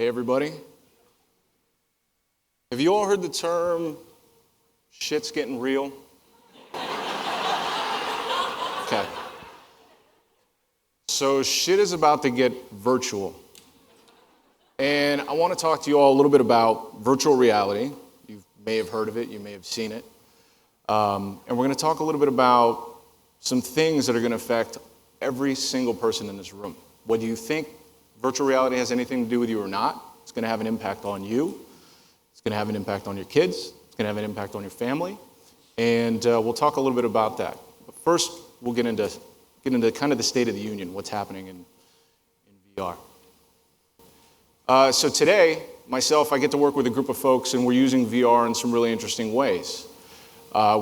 Hey everybody. Have you all heard the term, shit's getting real? Okay. So shit is about to get virtual. And I want to talk to you all a little bit about virtual reality. You may have heard of it, you may have seen it. And we're going to talk a little bit about some things that are going to affect every single person in this room. Whether you think virtual reality has anything to do with you or not, it's going to have an impact on you. It's going to have an impact on your kids. It's going to have an impact on your family. And we'll talk a little bit about that. But first, we'll get into kind of the state of the union, what's happening in VR. So today, myself, I get to work with a group of folks, and we're using VR in some really interesting ways.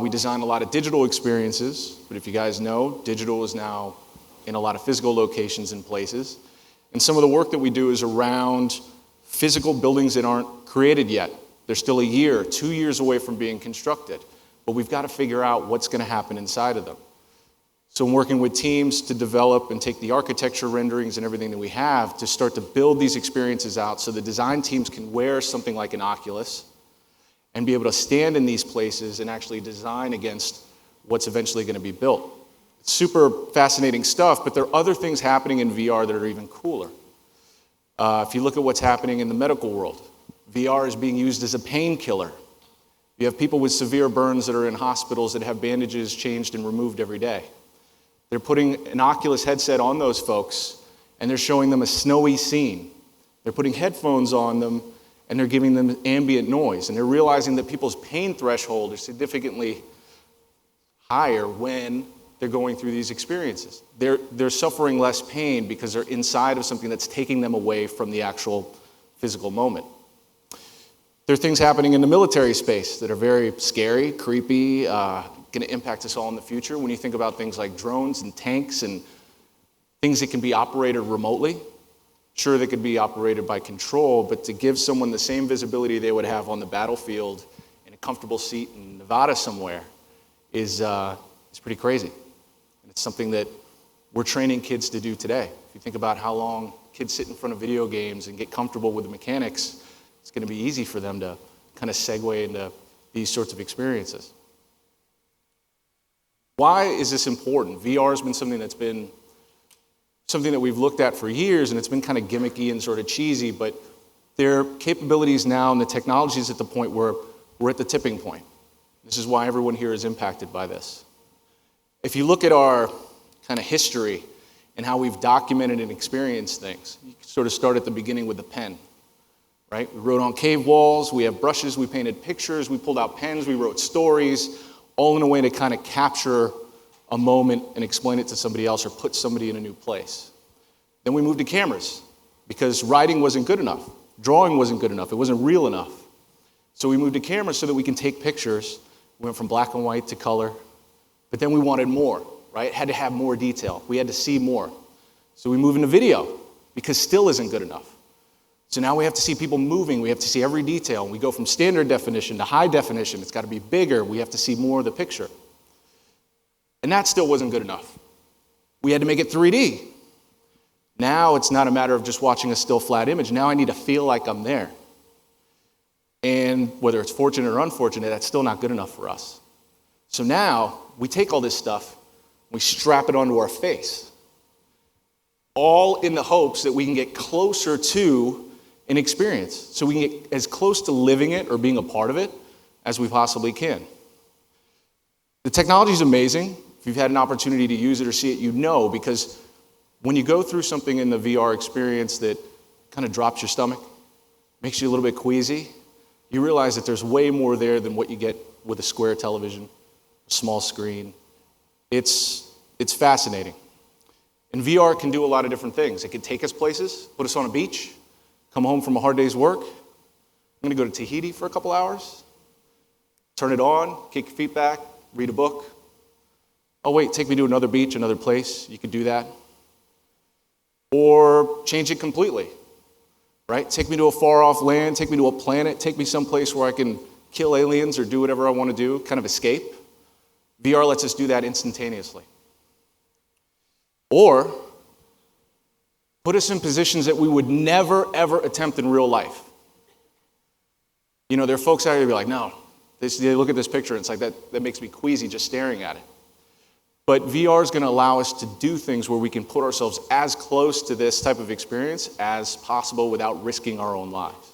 We design a lot of digital experiences, but if you guys know, digital is now in a lot of physical locations and places. And some of the work that we do is around physical buildings that aren't created yet. They're still a year, 2 years away from being constructed, but we've got to figure out what's going to happen inside of them. So I'm working with teams to develop and take the architecture renderings and everything that we have to start to build these experiences out so the design teams can wear something like an Oculus and be able to stand in these places and actually design against what's eventually going to be built. It's super fascinating stuff, but there are other things happening in VR that are even cooler. If you look at what's happening in the medical world, VR is being used as a painkiller. You have people with severe burns that are in hospitals that have bandages changed and removed every day. They're putting an Oculus headset on those folks, and they're showing them a snowy scene. They're putting headphones on them, and they're giving them ambient noise. And they're realizing that people's pain threshold is significantly higher when they're going through these experiences. They're suffering less pain because they're inside of something that's taking them away from the actual physical moment. There are things happening in the military space that are very scary, creepy, going to impact us all in the future. When you think about things like drones and tanks and things that can be operated remotely, sure, they could be operated by control, but to give someone the same visibility they would have on the battlefield in a comfortable seat in Nevada somewhere is pretty crazy. And it's something that we're training kids to do today. If you think about how long kids sit in front of video games and get comfortable with the mechanics, it's going to be easy for them to kind of segue into these sorts of experiences. Why is this important? VR has been something that we've looked at for years, and it's been kind of gimmicky and sort of cheesy, but there are capabilities now and the technology is at the point where we're at the tipping point. This is why everyone here is impacted by this. If you look at our kind of history and how we've documented and experienced things, you can sort of start at the beginning with the pen, right? We wrote on cave walls, we have brushes, we painted pictures, we pulled out pens, we wrote stories, all in a way to kind of capture a moment and explain it to somebody else or put somebody in a new place. Then we moved to cameras because writing wasn't good enough. Drawing wasn't good enough. It wasn't real enough. So we moved to cameras so that we can take pictures. We went from black and white to color, but then we wanted more, right? Had to have more detail. We had to see more. So we moved into video because still isn't good enough. So now we have to see people moving. We have to see every detail. We go from standard definition to high definition. It's got to be bigger. We have to see more of the picture. And that still wasn't good enough. We had to make it 3D. Now it's not a matter of just watching a still flat image. Now I need to feel like I'm there. And whether it's fortunate or unfortunate, that's still not good enough for us. So now we take all this stuff, we strap it onto our face, all in the hopes that we can get closer to an experience. So we can get as close to living it or being a part of it as we possibly can. The technology is amazing. If you've had an opportunity to use it or see it, you know, because when you go through something in the VR experience that kind of drops your stomach, makes you a little bit queasy, you realize that there's way more there than what you get with a square television, a small screen. It's fascinating. And VR can do a lot of different things. It can take us places, put us on a beach, come home from a hard day's work. I'm going to go to Tahiti for a couple hours, turn it on, kick your feet back, read a book. Oh wait, take me to another beach, another place. You could do that. Or change it completely, right? Take me to a far off land, take me to a planet, take me someplace where I can kill aliens or do whatever I want to do, kind of escape. VR lets us do that instantaneously. Or put us in positions that we would never, ever attempt in real life. You know, there are folks out here who be like, no, they look at this picture and it's like, that makes me queasy just staring at it. But VR is going to allow us to do things where we can put ourselves as close to this type of experience as possible without risking our own lives.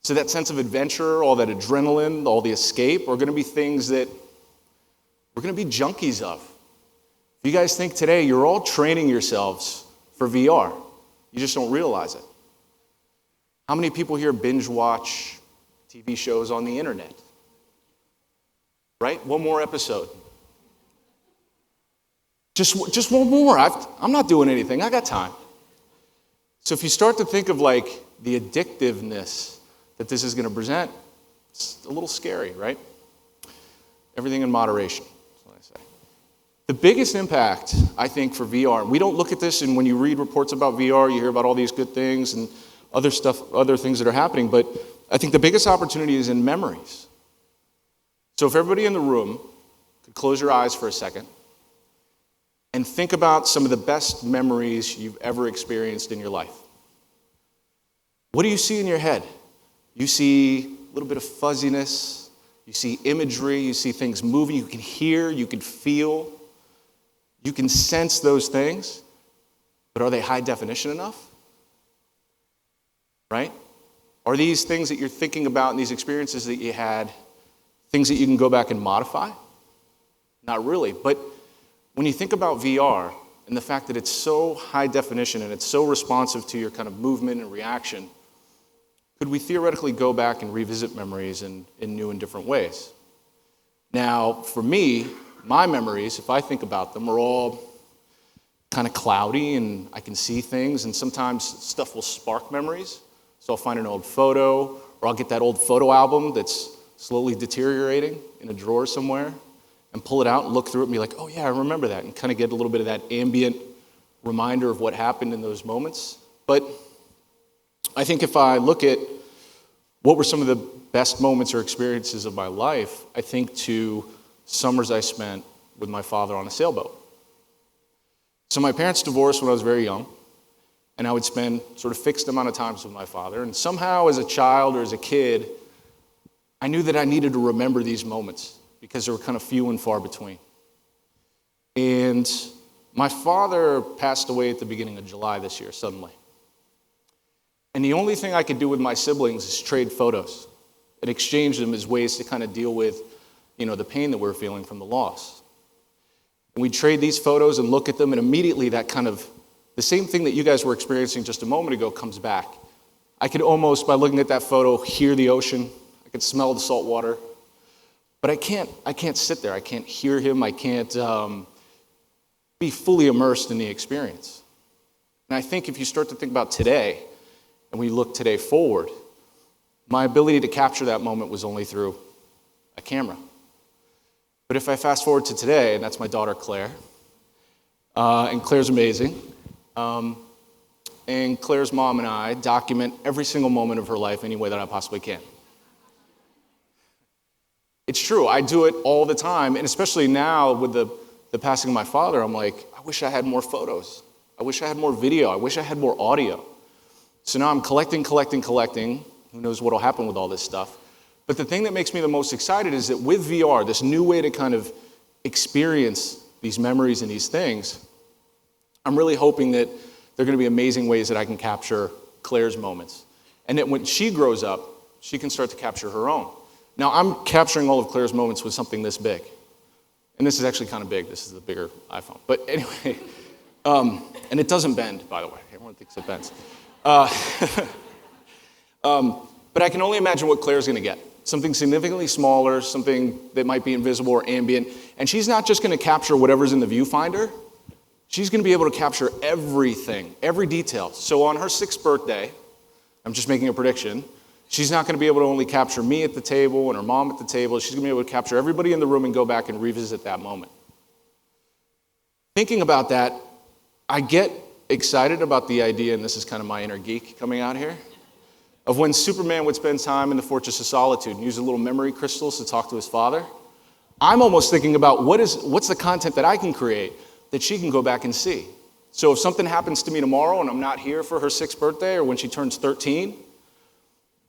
So that sense of adventure, all that adrenaline, all the escape are going to be things that we're going to be junkies of. If you guys think today, you're all training yourselves for VR. You just don't realize it. How many people here binge watch TV shows on the internet? Right? One more episode. Just one more. I'm not doing anything. I got time. So if you start to think of like the addictiveness that this is going to present, it's a little scary, right? Everything in moderation, that's what I say. The biggest impact, I think, for VR, we don't look at this, and when you read reports about VR, you hear about all these good things and other things that are happening, but I think the biggest opportunity is in memories. So if everybody in the room could close your eyes for a second and think about some of the best memories you've ever experienced in your life. What do you see in your head? You see a little bit of fuzziness, you see imagery, you see things moving, you can hear, you can feel, you can sense those things, but are they high definition enough? Right? Are these things that you're thinking about and these experiences that you had things that you can go back and modify? Not really, but when you think about VR and the fact that it's so high definition and it's so responsive to your kind of movement and reaction, could we theoretically go back and revisit memories in new and different ways? Now, for me, my memories, if I think about them, are all kind of cloudy and I can see things, and sometimes stuff will spark memories. So I'll find an old photo, or I'll get that old photo album that's slowly deteriorating in a drawer somewhere, and pull it out and look through it and be like, oh yeah, I remember that, and kind of get a little bit of that ambient reminder of what happened in those moments. But I think if I look at what were some of the best moments or experiences of my life, I think to summers I spent with my father on a sailboat. So my parents divorced when I was very young, and I would spend sort of fixed amount of times with my father, and somehow as a child or as a kid, I knew that I needed to remember these moments, because they were kind of few and far between. And my father passed away at the beginning of July this year, suddenly. And the only thing I could do with my siblings is trade photos and exchange them as ways to kind of deal with, the pain that we were feeling from the loss. And we'd trade these photos and look at them, and immediately that kind of, the same thing that you guys were experiencing just a moment ago comes back. I could almost, by looking at that photo, hear the ocean. I could smell the salt water. But I can't sit there. I can't hear him. I can't be fully immersed in the experience. And I think if you start to think about today, and we look today forward, my ability to capture that moment was only through a camera. But if I fast forward to today, and that's my daughter Claire, and Claire's amazing, and Claire's mom and I document every single moment of her life any way that I possibly can. It's true, I do it all the time, and especially now with the passing of my father, I'm like, I wish I had more photos. I wish I had more video. I wish I had more audio. So now I'm collecting. Who knows what will happen with all this stuff. But the thing that makes me the most excited is that with VR, this new way to kind of experience these memories and these things, I'm really hoping that there are going to be amazing ways that I can capture Claire's moments. And that when she grows up, she can start to capture her own. Now, I'm capturing all of Claire's moments with something this big. And this is actually kind of big. This is the bigger iPhone. But anyway, and it doesn't bend, by the way. Everyone thinks it bends. But I can only imagine what Claire's going to get. Something significantly smaller, something that might be invisible or ambient. And she's not just going to capture whatever's in the viewfinder. She's going to be able to capture everything, every detail. So on her 6th birthday, I'm just making a prediction, she's not going to be able to only capture me at the table and her mom at the table. She's going to be able to capture everybody in the room and go back and revisit that moment. Thinking about that, I get excited about the idea, and this is kind of my inner geek coming out here, of when Superman would spend time in the Fortress of Solitude and use a little memory crystals to talk to his father. I'm almost thinking about what's the content that I can create that she can go back and see. So if something happens to me tomorrow and I'm not here for her 6th birthday or when she turns 13,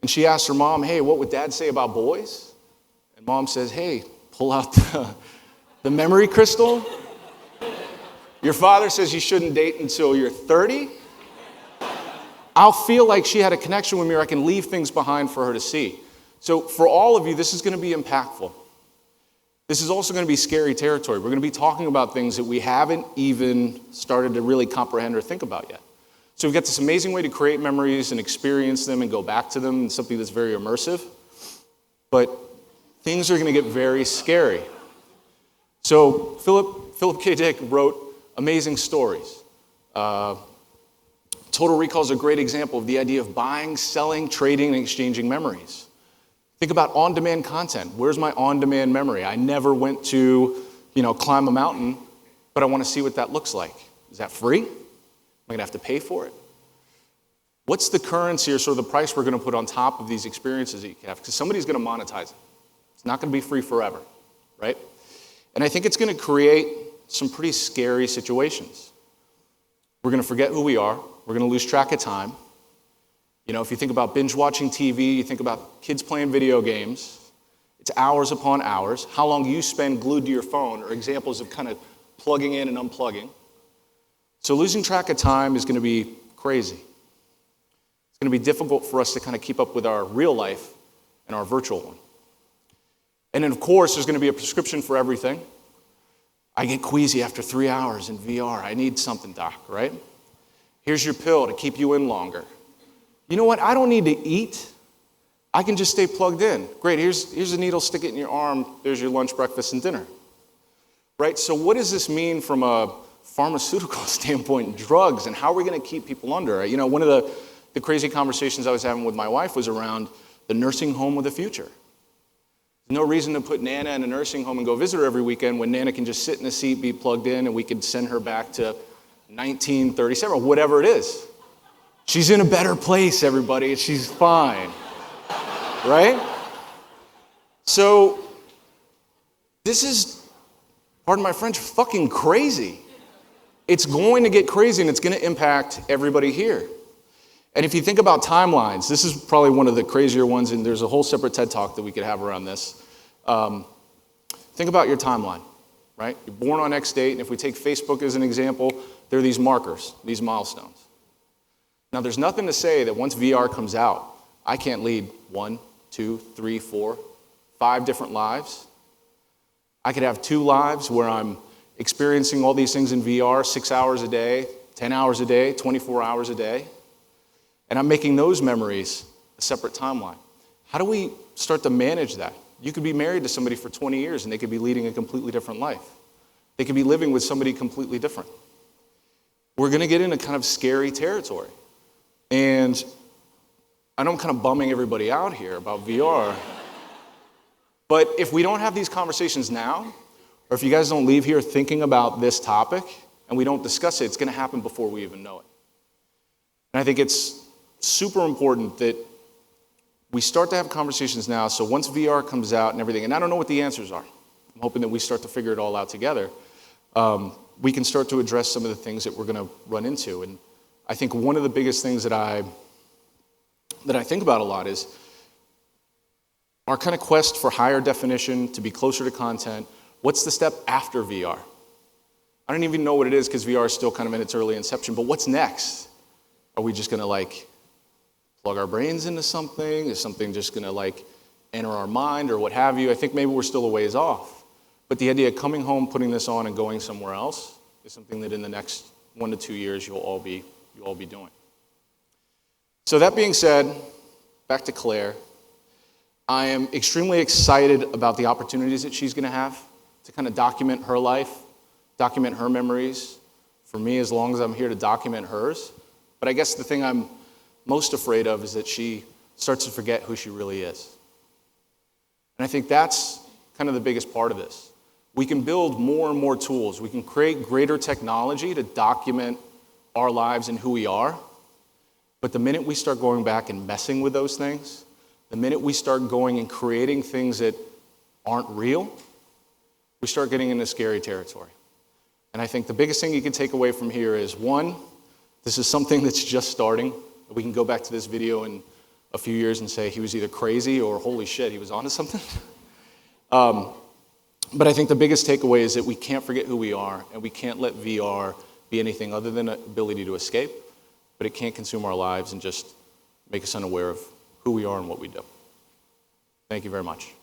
and she asks her mom, hey, what would dad say about boys? And mom says, hey, pull out the memory crystal. Your father says you shouldn't date until you're 30. I'll feel like she had a connection with me, or I can leave things behind for her to see. So for all of you, this is going to be impactful. This is also going to be scary territory. We're going to be talking about things that we haven't even started to really comprehend or think about yet. So we've got this amazing way to create memories and experience them and go back to them, and something that's very immersive. But things are going to get very scary. So Philip K. Dick wrote amazing stories. Total Recall is a great example of the idea of buying, selling, trading, and exchanging memories. Think about on-demand content. Where's my on-demand memory? I never went to, climb a mountain, but I want to see what that looks like. Is that free? Am I going to have to pay for it? What's the currency or sort of the price we're going to put on top of these experiences that you have? Because somebody's going to monetize it. It's not going to be free forever, right? And I think it's going to create some pretty scary situations. We're going to forget who we are. We're going to lose track of time. If you think about binge watching TV, you think about kids playing video games, it's hours upon hours. How long you spend glued to your phone are examples of kind of plugging in and unplugging. So losing track of time is going to be crazy. It's going to be difficult for us to kind of keep up with our real life and our virtual one. And then, of course, there's going to be a prescription for everything. I get queasy after 3 hours in VR. I need something, doc, right? Here's your pill to keep you in longer. You know what? I don't need to eat. I can just stay plugged in. Great, here's a needle, stick it in your arm. There's your lunch, breakfast, and dinner. Right? So what does this mean from a pharmaceutical standpoint and drugs, and how are we going to keep people under? One of the crazy conversations I was having with my wife was around the nursing home of the future. There's no reason to put Nana in a nursing home and go visit her every weekend when Nana can just sit in a seat, be plugged in, and we could send her back to 1937 or whatever it is. She's in a better place, everybody. She's fine, right? So this is, pardon my French, fucking crazy. It's going to get crazy, and it's going to impact everybody here. And if you think about timelines, this is probably one of the crazier ones, and there's a whole separate TED Talk that we could have around this. Think about your timeline, right? You're born on X date, and if we take Facebook as an example, there are these markers, these milestones. Now, there's nothing to say that once VR comes out, I can't lead 1, 2, 3, 4, 5 different lives. I could have 2 lives where I'm experiencing all these things in VR 6 hours a day, 10 hours a day, 24 hours a day. And I'm making those memories a separate timeline. How do we start to manage that? You could be married to somebody for 20 years and they could be leading a completely different life. They could be living with somebody completely different. We're going to get into kind of scary territory. And I know I'm kind of bumming everybody out here about VR. But if we don't have these conversations now, or if you guys don't leave here thinking about this topic and we don't discuss it, it's going to happen before we even know it. And I think it's super important that we start to have conversations now, so once VR comes out and everything, and I don't know what the answers are. I'm hoping that we start to figure it all out together. We can start to address some of the things that we're going to run into. And I think one of the biggest things that I think about a lot is our kind of quest for higher definition, to be closer to content. What's the step after VR? I don't even know what it is because VR is still kind of in its early inception, but what's next? Are we just going to plug our brains into something? Is something just going to enter our mind or what have you? I think maybe we're still a ways off. But the idea of coming home, putting this on, and going somewhere else is something that in the next 1 to 2 years you'll all be doing. So that being said, back to Claire. I am extremely excited about the opportunities that she's going to have to kind of document her life, document her memories. For me, as long as I'm here to document hers. But I guess the thing I'm most afraid of is that she starts to forget who she really is. And I think that's kind of the biggest part of this. We can build more and more tools. We can create greater technology to document our lives and who we are. But the minute we start going back and messing with those things, the minute we start going and creating things that aren't real, we start getting into scary territory. And I think the biggest thing you can take away from here is, one, this is something that's just starting. We can go back to this video in a few years and say he was either crazy or holy shit, he was onto something. But I think the biggest takeaway is that we can't forget who we are, and we can't let VR be anything other than an ability to escape, but it can't consume our lives and just make us unaware of who we are and what we do. Thank you very much.